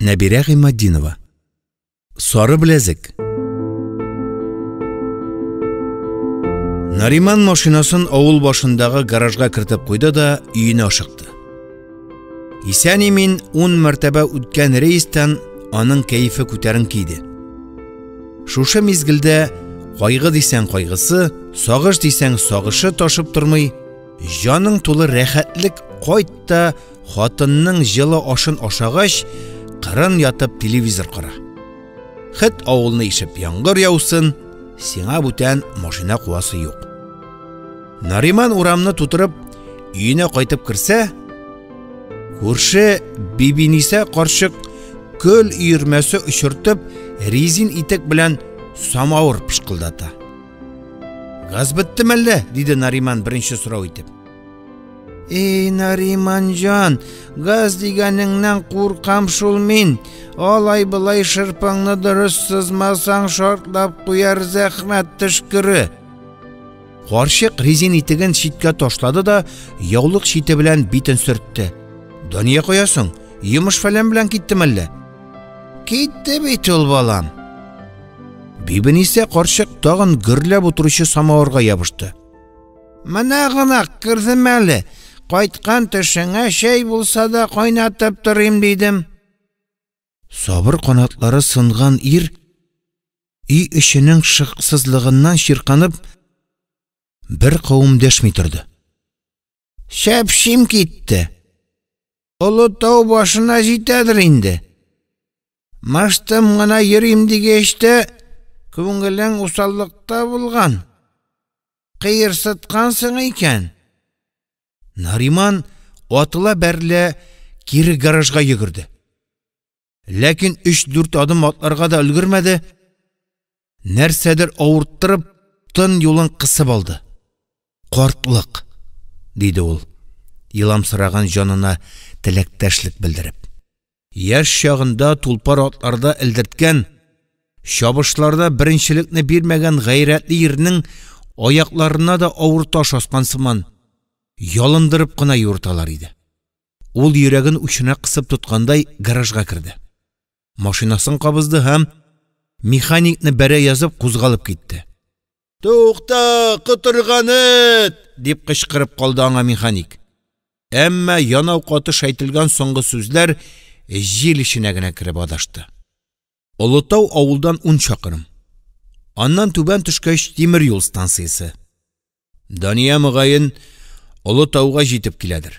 Нәбирә Гыймаддинова. Сары білезік. Нариман машинасын ауыл башындағы гаражға кіртіп қойды да үйіне ашықты. Исән емен 10 мәртәбә үткән рейстан аның кәйфі күтәрін кейді. Шушы мезгілді қайғы дисәң қайғысы, сағыш дисәң сағышы ташып тұрмай, жаның толы рәхәтлік қайтта хатынның жылы ашын ашағаш, қырын ятып телевизор қара. Хет ауылны ишіп яңғыр яусын, сиңа бүтән машина қуасы юк. Нариман урамны тутырып, үйіне қайтып кірсә, көрші Бибиниса қаршық көл үйірмәсі үшіртіп, резин итек білән самауыр пышқылдата. «Газ бітті мәлі?» дейді Нариман бірінші сұрау етіп. «Ей, Нариман жан, газ дегеніңнен қорқам шул мен. Алай-былай шырпаңны дұрыс сызмасаң шартлап қояр зәхмәт түшкірі». Қаршық резин итеген шитке ташлады да, яулық шиті білән битін сүртті. «Дания қоясың, еміш фәлен білән кетті мәлі?» «Кетті бейт ол балам». Бибиниса қаршық тағын гүрләп отырышы самауырға ябышты. «Мына ғына кірдім әлі, қайтқан түшіңе шәй болса да қойнатып тұрым дейдім». Сабыр қанатлары сынған ир, үй ішінің шықсызлығынан ширқанып, бір қауым дәшмей тұрды. «Шәпшім кетті. Ұлытау башына жетәдір енді. Маштым ғана ерім дегешті, көңілің усаллықта болған. Қиырсытқансың екен». Нариман атыла бәрлі кері гаражға егірді. Ләкин 3-4 адым атларға да үлгірмәді. Нәрсәдір ауырттырып, тын юлын қысып алды. «Қартлық», дейді ол, иламсыраған жанына тілектәшлік білдіріп. Яш шағында тұлпар атларда әлдірткен, шабышларда біріншілікні бермәгән ғайрәтлі ерінің аяқларына да ауыр таш аспансыман ялындырып қына юрталар еді. Ол йөрәген ұшына қысып тұтқандай гаражға кірді. Машинасын қабызды һәм механикны бәрі язып қозғалып кетті. «Тоқта, қытырғаны!» деп қышқырып қалды аңа механик. Әммә янау қаты шайтылған соңғы сөзләр жел ішіне генә кіріп адашты. Ұлытау ауылдан 10 шақырым. Аннан түбән түшкәш темір юл станциясы. Дания мұғайын Ұлытауға жетіп келедір.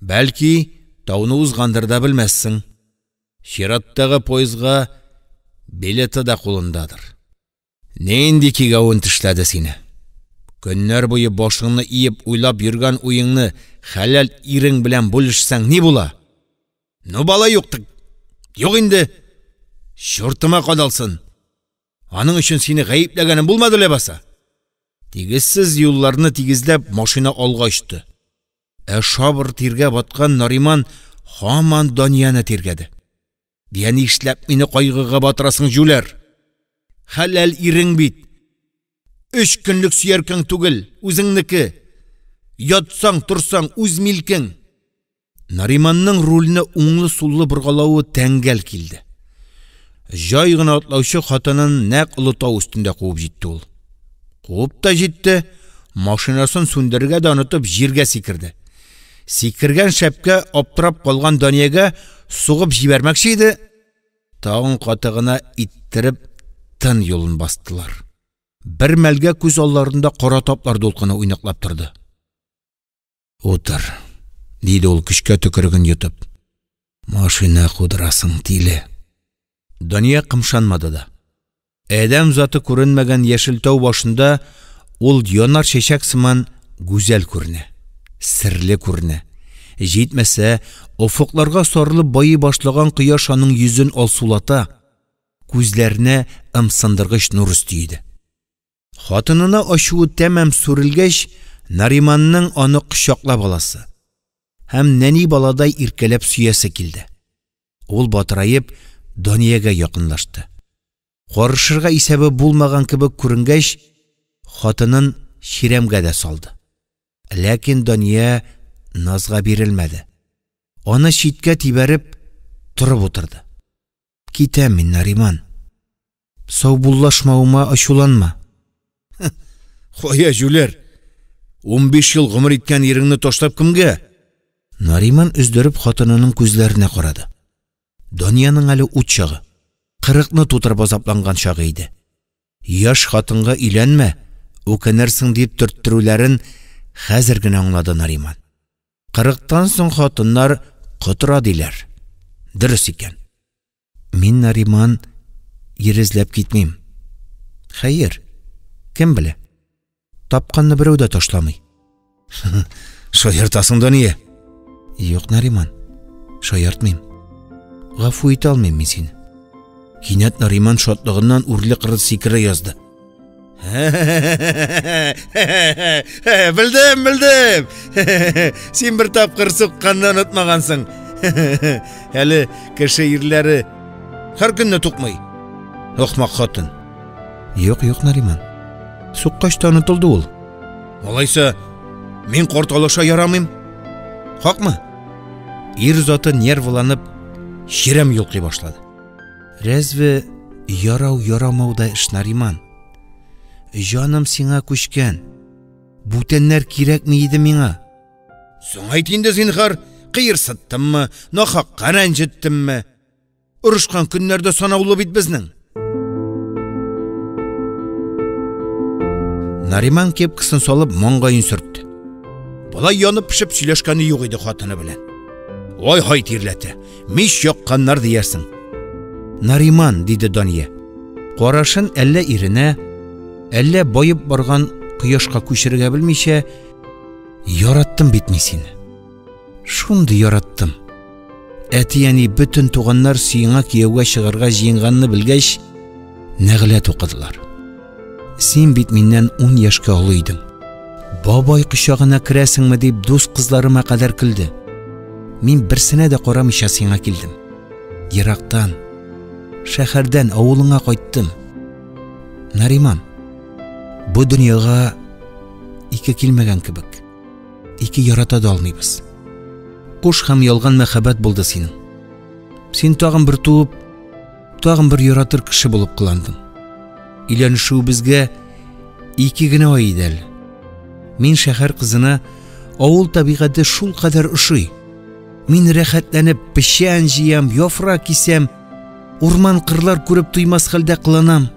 Бәлки, тауны ұзғандырда білмәссің. Шираттағы пойызға билеті да қолындадыр. Нейінді кегауын тішләді сені. Көннәр бойы башыңны иіп уйлап жүрген ойыңны хәләл ирің білән бөлішсәң не бола? Ну бала юқтық. Йоқ енді. Шортыма қадалсын. Аның үшін сені ғайыпләгәнім болмады ләбаса. Тегізсіз юлларны тегізләп машина алға үшті. Шабыр тирге батқан Нариман хаман Данияны тергеді. Дияны ішләп мені қайғыға батырасың жүлер. Хәләл ирің бит. 3 күнлік сүйеркің түгіл, өзіңнікі. Ятсаң, тұрсаң, үз милкің. Нариманның рөліне уңлы-суллы бұрғалауы тәңгәл келді. Жай ғына атлаушы хатынын нәк Ұлытау үстінде қуып жетті ол. Қуып та жетті, машинасын сөндірге де ұнытып жерге секірді. Секірген шәпке аптырап қалған Данияға суғып жібермекші еді, тағын қатығына иттіріп тын yolun бастылар. Бір мәлге көз алларында қара таплар долқыны ойнақлап тұрды. «Отыр», дейді ол күшке түкірігін ютып. «Машина қудырасың тиле». Дания қымшанмады да. Әдәм заты көрінмәгән Яшілтау башында ол янар шешек сыман гүзәл көріне, сірлі көріне. Жетмәсә, офықларға сарылып байы башлаган құяш аның yüzін алсулата, күзләріне ымсындырғыш нұр үстейді. Хатынына ашуы тәмәм сүрілгәш, Нариманның аны құшақлап аласы. Һәм нәни баладай иркәләп сүйәсе келді. Ол батырайып, Данияға якынлашты. Қарышырға исәбі булмаған кебек күренгәч, хатынын ширемгә дә салды. Ләкин Дания назга бирелмәде. Аны читкә тибәреп, тұрып отырды. Китәм мин, Нариман. Саубуллашмауыма ачуланма. Қоя жүлер. 15 ел ғұмыр иткән еріңні ташлап кімгә? Нариман үздіріп хатынының күзләренә қарады. Дөньяның әле ут чагы, 40-ны тутырып азапланган чагы иде. Яш хатынга өйләнмә, үкенерсең дип төрттірүләрен хәзер генә аңлады Нариман. 40-тан соң хатыннар котыра диләр. Дөрес икән. Мин, Нариман, ир эзләп китмим. Хәер, кем белә? Тапканны берәү дә ташламый. Шаяртасың да ние? Юк, Нариман, шаяртмыйм. Гафу итә алмыйм мин сине. Кинәт Нариман шатлыгыннан үрле-кырлы сикерә язды. Білдім. Сен бір тапқыр соққанны ұнытмағансың. Әлі кеше ирләре һәр көнне туқмай. Оқмақ хатын. Юк, Нариман. Суққаш та ұнытылды ул. Олайса, мен қорталаша ярамыйм. Хақмы? Ир заты нервланып, шерем йолқый башлады. Рәзве ярау-ярамауда эш, Нариман. Жаным сиңа күшкән. Бүтәннәр кирәкме иде миңа? Соң айт инде зинһар, кыйырсыттыммы, нахакка рәнҗеттемме? Урышкан көннәрдә санаулы бит безнең. Нариман кепкасын салып маңгайын сөртте. Болай янып пешеп сөйләшкәне юк иде хатыны белән. Ой-һай тирләтә, мич якканнар диярсең. Нариман, диде Дания. Карашын әллә иренә, әллә байып барган кояшка күчерергә белмичә, яраттым бит мин сине. Шундый яраттым. Әти-әни бөтен туганнар сиңа кияүгә чыгарга җыенганны белгәч, нәгъләт укыдылар. Син бит миннән 10 яшькә олы идең. Бабай кочагына керәсеңме дип дус кызларыма кадәр килде. Мин берсенә дә карамыйча сиңа килдем. Ерактан, шәһәрдән авылыңа кайттым. Нариман, бу дөньяга ике килмәгән кебек. Ике ярата да алмыйбыз. Куш һәм ялган мәхәббәт булды синең. Син тагын бер туып, тагын бер яратыр кеше булып кыландың. Өйләнешү безгә 2 генә ай иде әле. Мин шәһәр кызына авыл табигате шул кадәр ошый. Мин рәхәтләнеп пешән җыям, яфрак кисәм, урман кырлар күреп туймас хәлдә кыланам.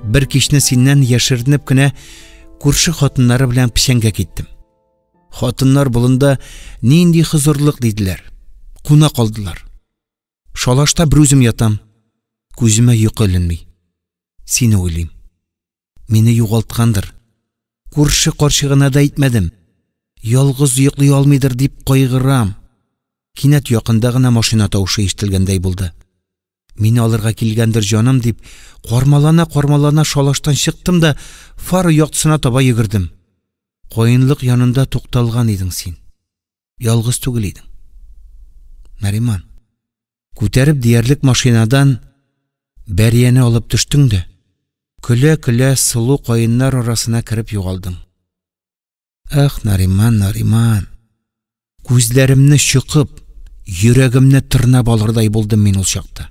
Бер кичне синнән яшеренеп кенә күрше хатыннары белән пешәнгә киттем. Хатыннар болында нинди хозурлык диделәр. Куна калдылар. Шалашта бер үзем ятам. Күземә йокы эленми. Сине уйлыйм. Мине югалткандыр. Күрше карчыгына да әйтмәдем. Ялгыз йоклый алмыйдыр дип кайгырам. Кинәт якында гына машина тавышы ишетелгәндәй булды. Мине алырга килгәндер җаным дип, кармалана шалаштан чыктым да фары яктысына таба йөгердем. Каенлык янында тукталган идең син. Ялгыз түгел идең. Нариман, күтәреп диярлек машинадан бәрияне алып төштең дә, көлә-көлә сылу каеннар арасына кереп югалдың. Ах, Нариман, күзләремне чыкып, йөрәгемне тырнап алырдай булдым мин ул чакта.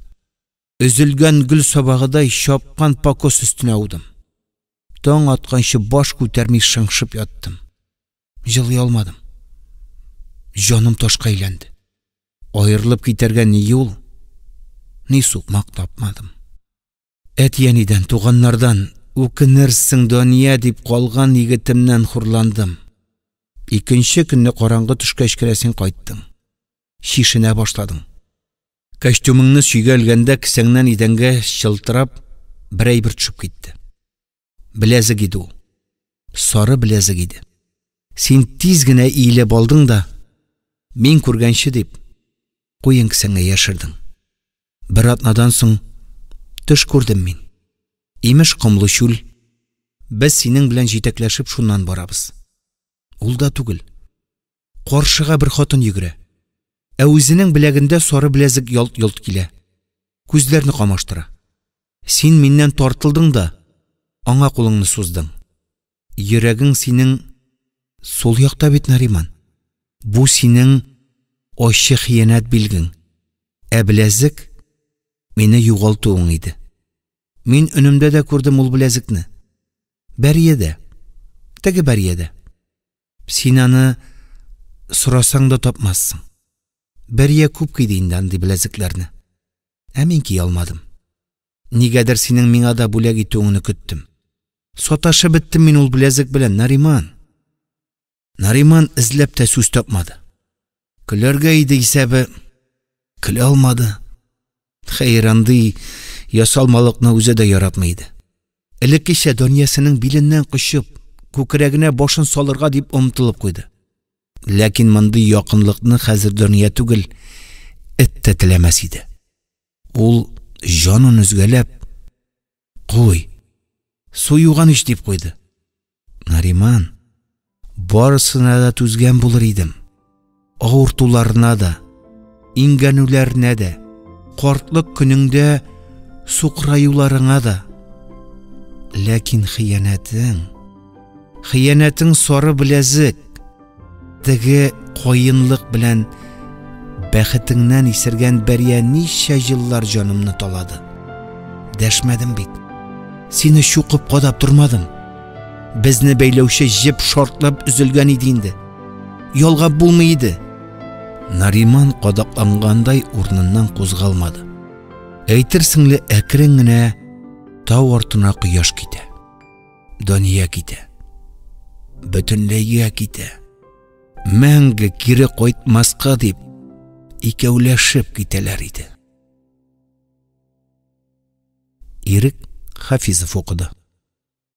Өзелгән гүл сабагыдай чапкан покос өстенә аудым. Таң атканчы баш күтәрми шыңшып яттым. Җылый алмадым. Җаным ташка әйләнде. Аерылып китәргә ни юл, ни сукмак тапмадым. Әти-әнидән, туганнардан үкенерсең дөнья дип калган егетемнән хурландым. Икенче көнне караңгы төшкәч керәсең кайттың. Шишенә башладың. Костюмыңны сөйгәлгәндә кесәңнән идәнгә чылтырап, бер әйбер төшеп китте. Беләзек иде ул. Сары беләзек иде. Син тиз генә иелеп алдың да, мин күргәнче дип, куен кесәңә яшердең. Бер атнадан соң төш күрдем мин. Имеш комлы чүл. Без синең белән җитәкләшеп шуннан барабыз. Ул да түгел. Каршыга бер хатын йөгерә. Ә үзенең беләгендә сары беләзек ялт-ялт килә. Күзләрне камаштыра. Син миннән тартылдың да, аңа кулыңны суздың. Йөрәгең синең сол якта бит, Нариман. Бу синең ачы хыянат билгең. Ә беләзек Мине югалтуың иде. Мин өнемдә дә күрдем ул беләзекне. Бәриядә. Теге бәриядә. Син аны сорасаң да тапмассың. Бәрия күп киде инде андый беләзекләрне. Мин кия алмадым. Нигәдер синең миңа да бүләк итүеңне көттем. Саташып беттем мин ул беләзек белән, Нариман. Нариман эзләп тә сүз тапмады. Көләргә иде исәбе, көлә алмады. Хәер, андый ясалмалыкны үзе дә яратмый иде. Элеккечә дөньясының биленнән кочып, күкрәгенә башын салырга дип омтылып куйды. Ләкин мондый якынлыкны хәзер дөнья түгел, эт тә теләмәс иде. Ул җанын үзгәләп, «Куй, суюган ич» дип куйды. Нариман, барысына да түзгән булыр идем. Авыртуларына да, иңгәнүләренә дә, картлык көнеңдә сукраюларыңа да. Ләкин хыянәтең сары беләзек, теге кайынлык белән бәхетеңнән исергән бәрия ничә җиллар җанымны талады. Дәшмәдем бит. Сине чукып кадап тормадым. Безне бәйләүче җеп шартлап үзелгән иде инде. Ялгап булмый иде. Нариман кадаклангандай урыныннан кузгалмады. Әйтерсеңле әкрен генә тау артына кояш китә. Дөнья китә. Бөтенләйгә китә. Мәңге кире кайтмаска дип икәүләшеп китәләр иде. Ирек Хафизов укыды.